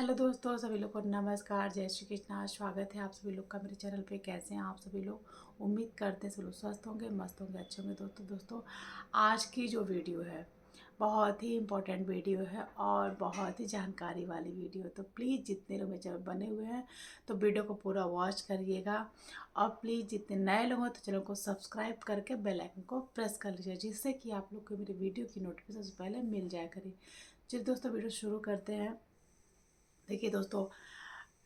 Hello दोस्तों, सभी लोग को नमस्कार, जय श्री कृष्णा। स्वागत है आप सभी लोग का मेरे चैनल पे। कैसे हैं आप सभी लोग? उम्मीद करते हैं सभी लोग स्वस्थ होंगे, मस्त होंगे, अच्छे होंगे। दोस्तों आज की जो वीडियो है बहुत ही इम्पोर्टेंट वीडियो है और बहुत ही जानकारी वाली वीडियो है। तो प्लीज़ जितने लोग मेरे चैनल बने हुए हैं तो वीडियो को पूरा वॉच करिएगा। और प्लीज़ जितने नए लोग हैं तो चैनल को सब्सक्राइब करके बेल आइकन को प्रेस कर लीजिए, जिससे कि आप लोग को मेरी वीडियो की नोटिफिकेशन सबसे पहले मिल जाया करे। चलिए दोस्तों, वीडियो शुरू करते हैं। देखिए दोस्तों,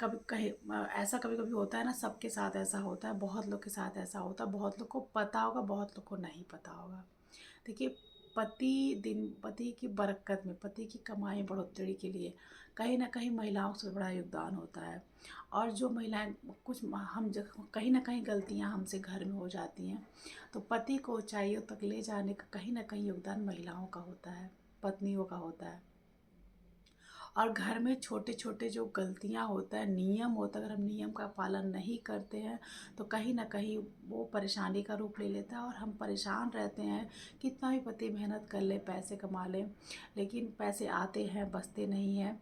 कभी कहीं ऐसा कभी कभी होता है ना, सबके साथ ऐसा होता है, बहुत लोग के साथ ऐसा होता है। बहुत लोग को पता होगा, बहुत लोग को नहीं पता होगा। देखिए, पति की बरकत में, पति की कमाई बढ़ोतरी के लिए कहीं ना कहीं महिलाओं से बड़ा योगदान होता है। और जो महिलाएं कुछ हम कहीं ना कहीं गलतियां हमसे घर में हो जाती हैं, तो पति को ऊंचाइयों तक ले जाने का कहीं ना कहीं योगदान महिलाओं का होता है, पत्नियों का होता है। और घर में छोटे छोटे जो गलतियां होता है, नियम होता है, अगर हम नियम का पालन नहीं करते हैं तो कहीं ना कहीं वो परेशानी का रूप ले लेता है और हम परेशान रहते हैं। कितना भी पति मेहनत कर ले, पैसे कमा ले, लेकिन पैसे आते हैं, बचते नहीं हैं।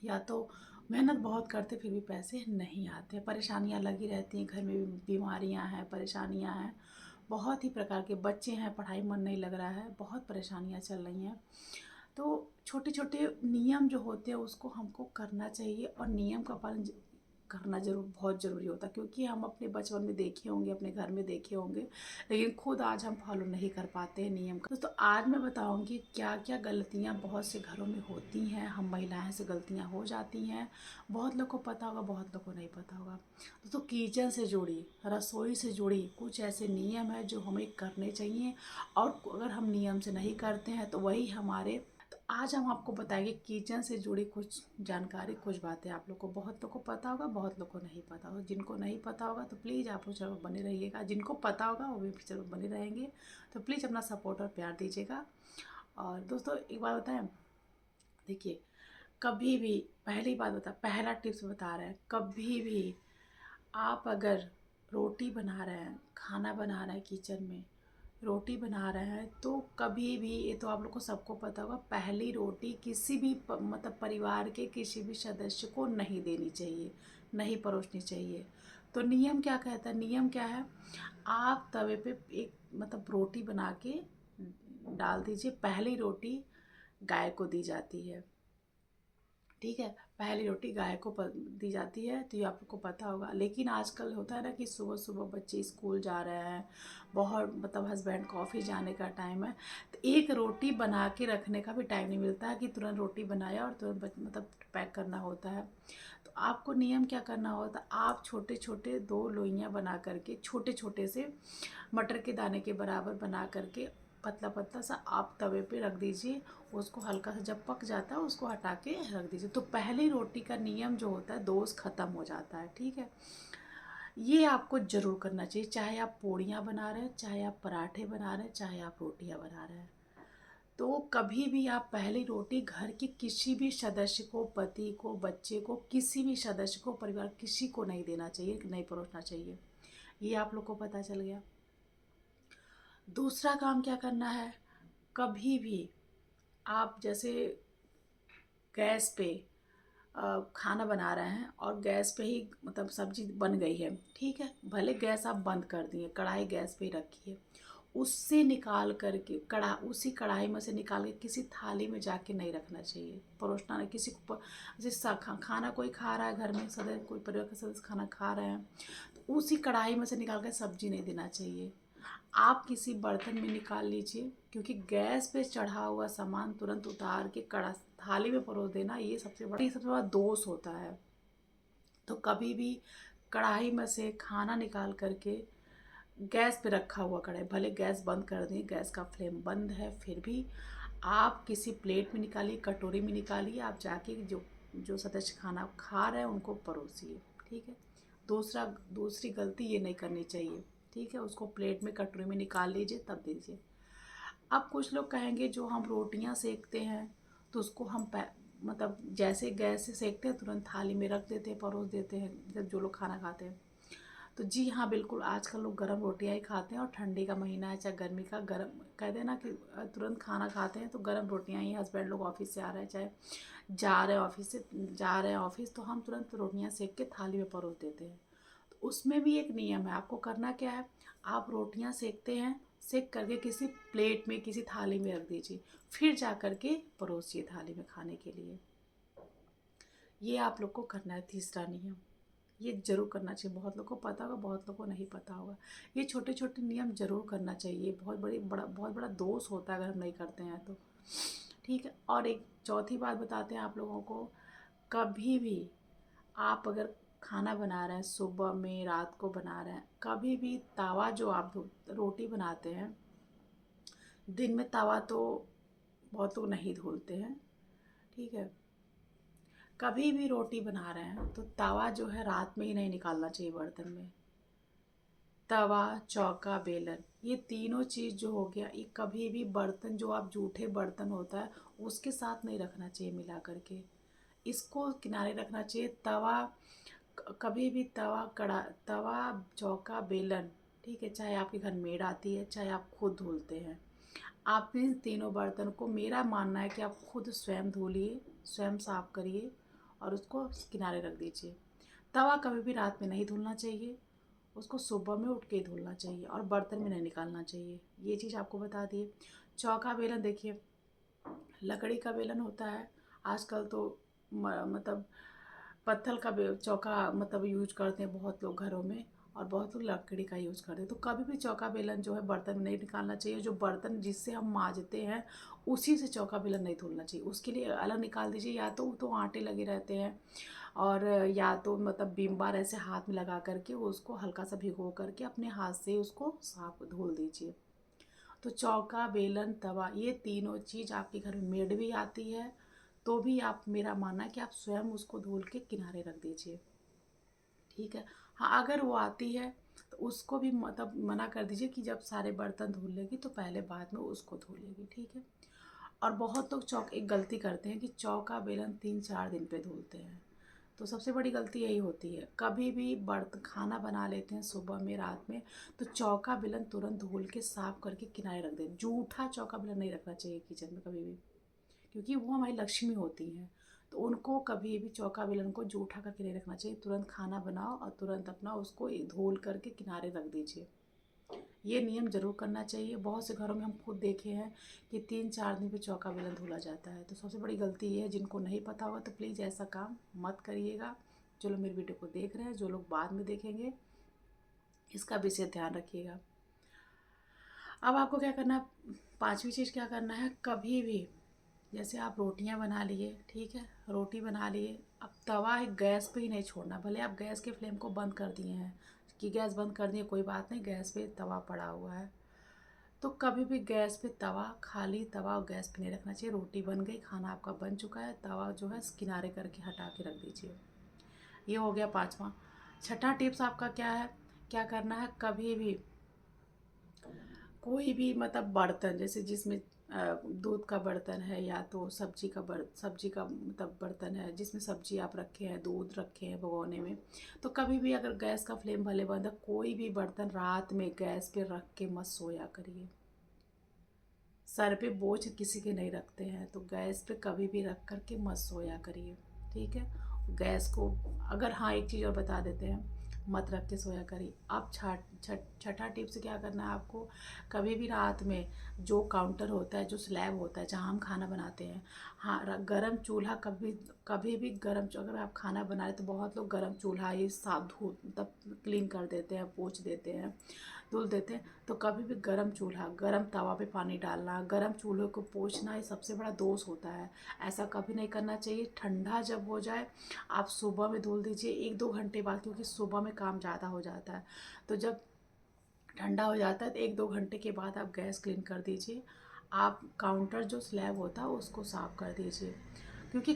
या तो मेहनत बहुत करते फिर भी पैसे नहीं आते, परेशानियां लगी रहती हैं, घर में भी बीमारियां हैं, परेशानियां हैं, बहुत ही प्रकार के बच्चे हैं, पढ़ाई मन नहीं लग रहा है, बहुत परेशानियां चल रही हैं। तो छोटे छोटे नियम जो होते हैं उसको हमको करना चाहिए और नियम का पालन करना जरूर बहुत ज़रूरी होता है, क्योंकि हम अपने बचपन में देखे होंगे, अपने घर में देखे होंगे, लेकिन खुद आज हम फॉलो नहीं कर पाते हैं नियम का। तो आज मैं बताऊंगी क्या क्या गलतियां बहुत से घरों में होती हैं, हम महिलाएं से गलतियां हो जाती हैं। बहुत लोग को पता होगा, बहुत लोग को नहीं पता होगा। तो किचन से जुड़ी, रसोई से जुड़ी कुछ ऐसे नियम है जो हमें करने चाहिए, और अगर हम नियम से नहीं करते हैं तो वही हमारे। तो आज हम आपको बताएंगे किचन से जुड़ी कुछ जानकारी, कुछ बातें आप लोग को, बहुत लोग को पता होगा, बहुत लोग को नहीं पता होगा। जिनको नहीं पता होगा तो प्लीज़ आप लोग चैनल बने रहिएगा, जिनको पता होगा वो भी चैनल बने रहेंगे। तो प्लीज़ अपना सपोर्ट और प्यार दीजिएगा। और दोस्तों एक बात बताएं, देखिए, कभी भी, पहली बात बता, पहला टिप्स बता रहे हैं, कभी भी आप अगर रोटी बना रहे हैं, खाना बना रहे हैं, किचन में रोटी बना रहे हैं, तो कभी भी, ये तो आप लोग को सबको पता होगा, पहली रोटी किसी भी मतलब परिवार के किसी भी सदस्य को नहीं देनी चाहिए, नहीं परोसनी चाहिए। तो नियम क्या कहता है, नियम क्या है, आप तवे पे एक मतलब रोटी बना के डाल दीजिए। पहली रोटी गाय को दी जाती है, ठीक है, पहली रोटी गाय को दी जाती है, तो ये आप लोग को पता होगा। लेकिन आजकल होता है ना कि सुबह सुबह बच्चे स्कूल जा रहे हैं, बहुत मतलब हस्बैंड को ऑफिस जाने का टाइम है, तो एक रोटी बना के रखने का भी टाइम नहीं मिलता है कि तुरंत रोटी बनाया और तुरंत मतलब पैक करना होता है। तो आपको नियम क्या करना होता है, आप छोटे छोटे दो लोइयाँ बना करके, छोटे छोटे से मटर के दाने के बराबर बना करके, पतला पतला सा आप तवे पे रख दीजिए। उसको हल्का सा जब पक जाता है उसको हटा के रख दीजिए। तो पहली रोटी का नियम जो होता है, दोष खत्म हो जाता है, ठीक है। ये आपको जरूर करना चाहिए, चाहे आप पूड़ियाँ बना रहे हैं, चाहे आप पराठे बना रहे हैं, चाहे आप रोटियाँ बना रहे हैं। तो कभी भी आप पहली रोटी घर के किसी भी सदस्य को, पति को, बच्चे को, किसी भी सदस्य को, परिवार किसी को नहीं देना चाहिए, नहीं परोसना चाहिए। ये आप लोग को पता चल गया। दूसरा काम क्या करना है, कभी भी आप जैसे गैस पे खाना बना रहे हैं और गैस पे ही मतलब सब्जी बन गई है, ठीक है, भले गैस आप बंद कर दिए, कढ़ाई गैस पे ही रखिए, उससे निकाल करके उसी कढ़ाई में से निकाल के किसी थाली में जाके नहीं रखना चाहिए, परोसना नहीं किसी को। जैसे खाना कोई खा रहा है, घर में सदस्य, कोई परिवार के सदस्य खाना खा रहे हैं, तो उसी कढ़ाई में से निकाल कर सब्जी नहीं देना चाहिए। आप किसी बर्तन में निकाल लीजिए, क्योंकि गैस पे चढ़ा हुआ सामान तुरंत उतार के कड़ा थाली में परोस देना, ये सबसे बड़ा दोष होता है। तो कभी भी कढ़ाई में से खाना निकाल करके, गैस पे रखा हुआ कढ़ाई, भले गैस बंद कर दें, गैस का फ्लेम बंद है, फिर भी आप किसी प्लेट में निकालिए, कटोरी में निकालिए, आप जाके जो जो सदस्य खाना खा रहे हैं उनको परोसिए, ठीक है। दूसरी गलती ये नहीं करनी चाहिए, ठीक है। उसको प्लेट में, कटोरी में निकाल लीजिए, तब दीजिए। अब कुछ लोग कहेंगे जो हम रोटियां सेकते हैं तो उसको हम मतलब जैसे गैस से सेकते हैं तुरंत थाली में रख देते हैं, परोस देते हैं, जब जो लोग खाना खाते हैं। तो जी हाँ, बिल्कुल आजकल लोग गरम रोटियां ही खाते हैं, और ठंडी का महीना है चाहे गर्मी का, गरम कह देना कि तुरंत खाना खाते हैं तो गरम रोटियां ही। हस्बैंड लोग ऑफिस से आ रहे हैं, चाहे जा रहे हैं ऑफिस, तो हम तुरंत रोटियां सेक के थाली में परोस देते हैं। तो उसमें भी एक नियम है, आपको करना क्या है, आप रोटियां सेकते हैं, सेक करके किसी प्लेट में किसी थाली में रख दीजिए, फिर जा कर के परोसिए थाली में खाने के लिए। ये आप लोग को करना है तीसरा नियम, ये ज़रूर करना चाहिए। बहुत लोग को पता होगा, बहुत लोग को नहीं पता होगा। ये छोटे छोटे नियम ज़रूर करना चाहिए, बहुत बड़ा दोष होता है अगर हम नहीं करते हैं तो। ठीक है, और एक चौथी बात बताते हैं आप लोगों को। कभी भी आप अगर खाना बना रहे हैं, सुबह में, रात को बना रहे हैं, कभी भी तवा जो आप रोटी बनाते हैं, दिन में तवा तो बहुत लोग नहीं धुलते हैं, ठीक है। कभी भी रोटी बना रहे हैं तो तवा जो है रात में ही नहीं निकालना चाहिए बर्तन में। तवा, चौका, बेलन, ये तीनों चीज़ जो हो गया, ये कभी भी बर्तन जो आप जूठे बर्तन होता है उसके साथ नहीं रखना चाहिए मिला करके, इसको किनारे रखना चाहिए। तवा, कभी भी तवा, चौका, बेलन, ठीक है, चाहे आपके घर मेड आती है चाहे आप खुद धुलते हैं, आप इन तीनों बर्तन को, मेरा मानना है कि आप खुद स्वयं धुलिए, स्वयं साफ करिए और उसको किनारे रख दीजिए। तवा कभी भी रात में नहीं धुलना चाहिए, उसको सुबह में उठ के ही धुलना चाहिए और बर्तन में नहीं निकालना चाहिए। ये चीज़ आपको बता दिए। चौका बेलन देखिए, लकड़ी का बेलन होता है, आजकल तो मतलब पत्थर का चौका मतलब यूज करते हैं बहुत लोग घरों में, और बहुत लोग लकड़ी का यूज़ करते हैं। तो कभी भी चौका बेलन जो है बर्तन में नहीं निकालना चाहिए। जो बर्तन जिससे हम मांजते हैं उसी से चौका बेलन नहीं धुलना चाहिए, उसके लिए अलग निकाल दीजिए। या तो आटे लगे रहते हैं, और या तो मतलब विम बार ऐसे हाथ में लगा करके उसको हल्का सा भिगो करके अपने हाथ से उसको साफ धुल दीजिए। तो चौका, बेलन, तवा, ये तीनों चीज़ आपके घर में मेड भी आती है तो भी आप, मेरा मानना है कि आप स्वयं उसको धुल के किनारे रख दीजिए, ठीक है। हाँ, अगर वो आती है तो उसको भी मतलब मना कर दीजिए कि जब सारे बर्तन धुल लेगी तो पहले बाद में उसको धुल लेगी, ठीक है। और बहुत लोग एक गलती करते हैं कि चौका बेलन 3-4 दिन पे धुलते हैं, तो सबसे बड़ी गलती यही होती है। कभी भी बर्तन खाना बना लेते हैं सुबह में, रात में, तो चौका बेलन तुरंत धुल के साफ करके किनारे रख दें। जूठा चौका बेलन नहीं रखना चाहिए किचन में कभी भी, क्योंकि वो हमारी लक्ष्मी होती हैं। तो उनको कभी भी चौका बेलन को जूठा करके नहीं रखना चाहिए। तुरंत खाना बनाओ और तुरंत अपना उसको धुल करके किनारे रख दीजिए। ये नियम ज़रूर करना चाहिए। बहुत से घरों में हम खुद देखे हैं कि 3-4 दिन पे चौका बेलन धुला जाता है। तो सबसे बड़ी गलती ये है, जिनको नहीं पता होगा तो प्लीज़ ऐसा काम मत करिएगा। जो लोग मेरी वीडियो को देख रहे हैं, जो लोग बाद में देखेंगे, इसका विशेष ध्यान रखिएगा। अब आपको क्या करना है, पांचवी चीज़ क्या करना है, कभी भी जैसे आप रोटियां बना लिए, ठीक है, रोटी बना लिए, अब तवा एक गैस पे ही नहीं छोड़ना। भले आप गैस के फ्लेम को बंद कर दिए हैं कि गैस बंद कर दिए, कोई बात नहीं, गैस पे तवा पड़ा हुआ है, तो कभी भी गैस पे तवा, खाली तवा गैस पे नहीं रखना चाहिए। रोटी बन गई, खाना आपका बन चुका है, तवा जो है किनारे करके हटा के रख दीजिए। ये हो गया पांचवा। छठा टिप्स आपका क्या है, क्या करना है, कभी भी कोई भी मतलब बर्तन, जैसे जिसमें दूध का बर्तन है, या तो सब्जी का मतलब बर्तन है जिसमें सब्जी आप रखे हैं, दूध रखे हैं भगोने में, तो कभी भी अगर गैस का फ्लेम भले बंद है, कोई भी बर्तन रात में गैस पे रख के मत सोया करिए। सर पे बोझ किसी के नहीं रखते हैं, तो गैस पे कभी भी रख कर के मत सोया करिए, ठीक है। गैस को, अगर हाँ एक चीज़ और बता देते हैं, मत रख के सोया करिए। अब छठा टिप्स क्या करना है आपको, कभी भी रात में जो काउंटर होता है, जो स्लैब होता है जहाँ हम खाना बनाते हैं, हाँ, गरम चूल्हा कभी कभी भी अगर आप खाना बनाए तो बहुत लोग गरम चूल्हा ही साफ धो मतलब क्लीन कर देते हैं, पोंछ देते हैं, धुल देते हैं। तो कभी भी गरम चूल्हा, गरम तवा पे पानी डालना, गरम चूल्हे को पोंछना, ये सबसे बड़ा दोष होता है। ऐसा कभी नहीं करना चाहिए। ठंडा जब हो जाए आप सुबह में धुल दीजिए 1-2 घंटे बाद, क्योंकि सुबह में काम ज़्यादा हो जाता है। तो जब ठंडा हो जाता है तो 1-2 घंटे के बाद आप गैस क्लीन कर दीजिए। आप काउंटर जो स्लैब होता है उसको साफ़ कर दीजिए, क्योंकि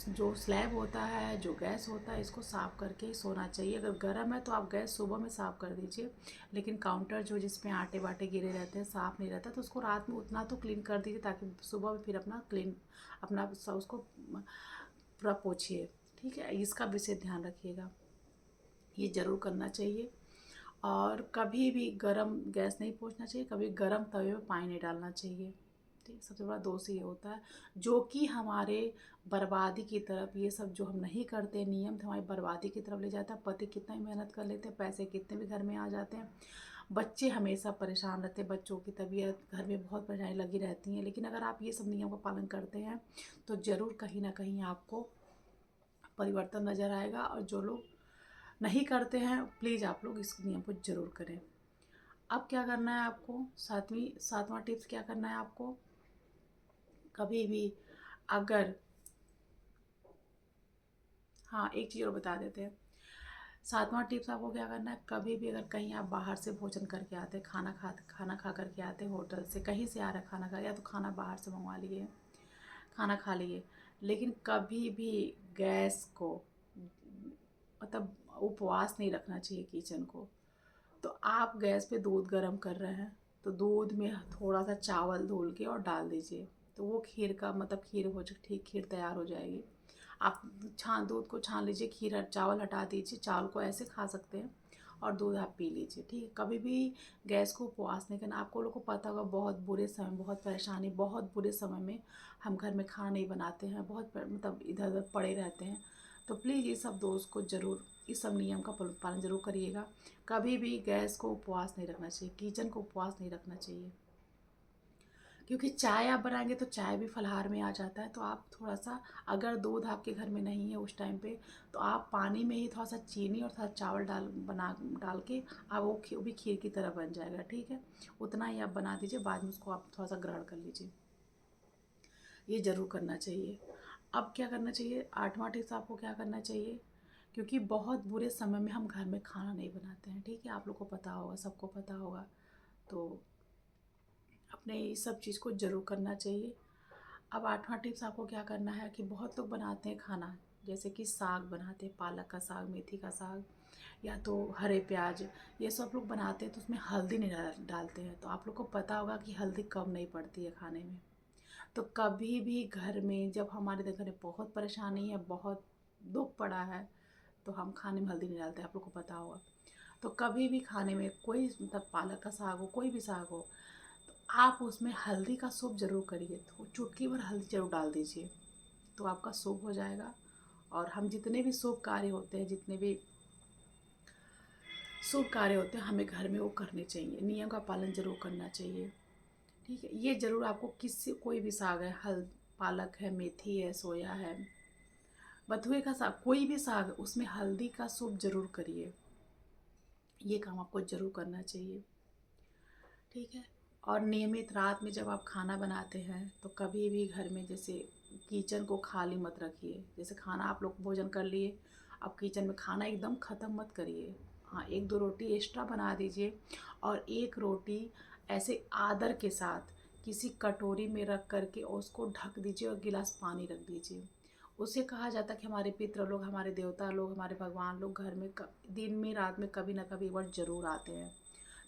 जो स्लैब होता है, जो गैस होता है, इसको साफ़ करके ही सोना चाहिए। अगर गर्म है तो आप गैस सुबह में साफ़ कर दीजिए, लेकिन काउंटर जो जिसमें आटे वाटे गिरे रहते हैं, साफ़ नहीं रहता, तो उसको रात में उतना तो क्लीन कर दीजिए ताकि सुबह में फिर अपना उसको पूरा पोछिए, ठीक है। इसका विशेष ध्यान रखिएगा, ये ज़रूर करना चाहिए। और कभी भी गरम गैस नहीं पोंछना चाहिए, कभी गरम तवे में पानी नहीं डालना चाहिए। ठीक, सबसे बड़ा दोष ये होता है जो कि हमारे बर्बादी की तरफ, ये सब जो हम नहीं करते नियम तो हमारी बर्बादी की तरफ ले जाता है। पति कितना ही मेहनत कर लेते हैं, पैसे कितने भी घर में आ जाते हैं, बच्चे हमेशा परेशान रहते हैं, बच्चों की तबीयत घर में बहुत परेशानी लगी रहती है। लेकिन अगर आप ये सब नियम का पालन करते हैं तो ज़रूर कहीं ना कहीं आपको परिवर्तन नज़र आएगा। और जो लोग नहीं करते हैं प्लीज़ आप लोग इस नियम को ज़रूर करें। अब क्या करना है आपको, सातवां टिप्स क्या करना है आपको, कभी भी अगर, हाँ एक चीज़ और बता देते हैं। सातवां टिप्स आपको क्या करना है, कभी भी अगर कहीं आप बाहर से भोजन करके आते हैं, खाना खा करके आते हैं, होटल से कहीं से आ रहा है खाना खा, या तो खाना बाहर से मंगवा लिए, खाना खा लिए, लेकिन कभी भी गैस को मतलब उपवास नहीं रखना चाहिए किचन को। तो आप गैस पे दूध गर्म कर रहे हैं तो दूध में थोड़ा सा चावल धुल के और डाल दीजिए, तो वो खीर का मतलब खीर हो ठीक खीर तैयार हो जाएगी। आप दूध को छान लीजिए, खीर चावल हटा दीजिए, चावल को ऐसे खा सकते हैं और दूध आप पी लीजिए। ठीक है, कभी भी गैस को उपवास नहीं करना। आपको लोगों को पता होगा बहुत बुरे समय, बहुत परेशानी, बहुत बुरे समय में हम घर में खाना नहीं बनाते हैं, बहुत मतलब इधर उधर पड़े रहते हैं। तो प्लीज़ ये सब दोस्त को ज़रूर, इस सब नियम का पालन ज़रूर करिएगा। कभी भी गैस को उपवास नहीं रखना चाहिए, किचन को उपवास नहीं रखना चाहिए, क्योंकि चाय आप बनाएंगे तो चाय भी फलाहार में आ जाता है। तो आप थोड़ा सा, अगर दूध आपके घर में नहीं है उस टाइम पे, तो आप पानी में ही थोड़ा सा चीनी और थोड़ा चावल डाल के आप वो भी खीर की तरह बन जाएगा। ठीक है, उतना ही आप बना दीजिए, बाद में उसको आप थोड़ा सा ग्रहण कर लीजिए। ये ज़रूर करना चाहिए। अब क्या करना चाहिए, आठवां टिप्स आपको क्या करना चाहिए, क्योंकि बहुत बुरे समय में हम घर में खाना नहीं बनाते हैं। ठीक है, आप लोग को पता होगा, सबको पता होगा, तो अपने इस सब चीज़ को ज़रूर करना चाहिए। अब आठवां टिप्स आपको क्या करना है कि बहुत लोग बनाते हैं खाना, जैसे कि साग बनाते हैं, पालक का साग, मेथी का साग, या तो हरे प्याज, ये सब लोग बनाते हैं तो उसमें हल्दी नहीं डालते हैं। तो आप लोग को पता होगा कि हल्दी कम नहीं पड़ती है खाने में। तो कभी भी घर में जब हमारे घर में बहुत परेशानी है, बहुत दुख पड़ा है, तो हम खाने में हल्दी नहीं डालते, आप लोग को पता होगा। तो कभी भी खाने में कोई मतलब पालक का साग हो, कोई भी साग हो, तो आप उसमें हल्दी का सूप ज़रूर करिए, तो चुटकी भर हल्दी ज़रूर डाल दीजिए, तो आपका सूप हो जाएगा। और हम जितने भी शुभ कार्य होते हैं, जितने भी शुभ कार्य होते हैं, हमें घर में वो करने चाहिए, नियम का पालन ज़रूर करना चाहिए। ठीक है, ये ज़रूर आपको किसी, कोई भी साग है, पालक है, मेथी है, सोया है, बथुए का साग, कोई भी साग, उसमें हल्दी का सूप ज़रूर करिए। ये काम आपको ज़रूर करना चाहिए। ठीक है, और नियमित रात में जब आप खाना बनाते हैं तो कभी भी घर में जैसे किचन को खाली मत रखिए। जैसे खाना आप लोग भोजन कर लिए, अब किचन में खाना एकदम ख़त्म मत करिए। हाँ, एक दो रोटी एक्स्ट्रा बना दीजिए, और एक रोटी ऐसे आदर के साथ किसी कटोरी में रख करके और उसको ढक दीजिए और गिलास पानी रख दीजिए। उससे कहा जाता है कि हमारे पितृ लोग, हमारे देवता लोग, हमारे भगवान लोग घर में दिन में रात में कभी ना कभी एक बार ज़रूर आते हैं।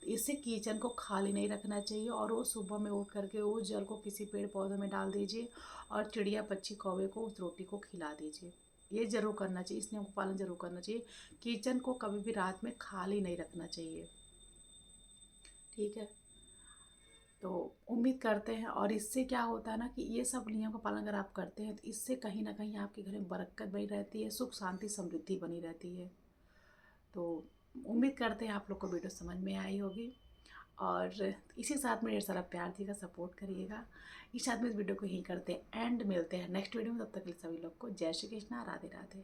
तो इससे किचन को खाली नहीं रखना चाहिए, और वो सुबह में उठ करके उस जल को किसी पेड़ पौधे में डाल दीजिए और चिड़िया पक्षी कौवे को उस रोटी को खिला दीजिए। ये ज़रूर करना चाहिए, इस नियम को पालन ज़रूर करना चाहिए। किचन को कभी भी रात में खाली नहीं रखना चाहिए। ठीक है, तो उम्मीद करते हैं, और इससे क्या होता है ना कि ये सब नियम का पालन अगर आप करते हैं तो इससे कहीं ना कहीं आपके घर में बरकत बनी रहती है, सुख शांति समृद्धि बनी रहती है। तो उम्मीद करते हैं आप लोग को वीडियो समझ में आई होगी, और इसी साथ में ढेर सारा प्यार देगा, सपोर्ट करिएगा। इस साथ में इस वीडियो को यहीं करते हैं एंड, मिलते हैं नेक्स्ट वीडियो में। तब तक के लिए सभी लोग को जय श्री कृष्णा, राधे राधे।